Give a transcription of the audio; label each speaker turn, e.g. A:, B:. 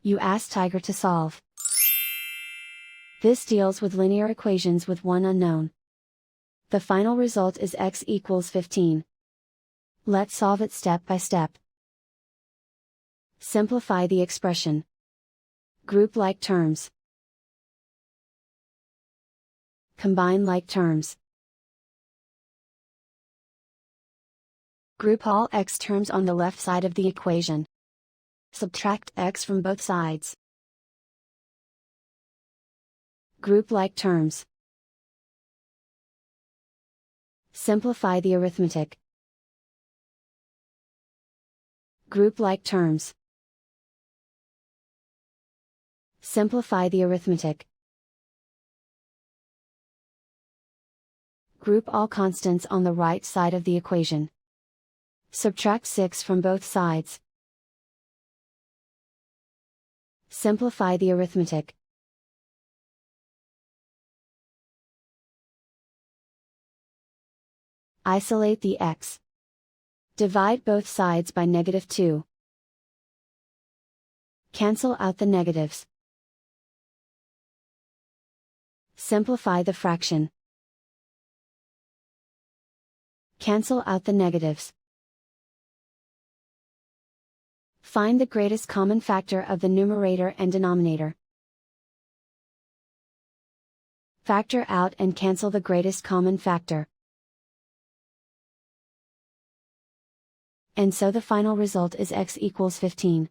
A: You ask Tiger to solve. This deals with linear equations with one unknown. The final result is x equals 15. Let's solve it step by step. Simplify the expression. Group like terms. Combine like terms. Group all x terms on the left side of the equation. Subtract x from both sides. Group like terms. Simplify the arithmetic. Group like terms. Simplify the arithmetic. Group all constants on the right side of the equation. Subtract 6 from both sides. Simplify the arithmetic. Isolate the x. Divide both sides by -2. Cancel out the negatives. Simplify the fraction. Cancel out the negatives. Find the greatest common factor of the numerator and denominator. Factor out and cancel the greatest common factor. And so the final result is x equals 15.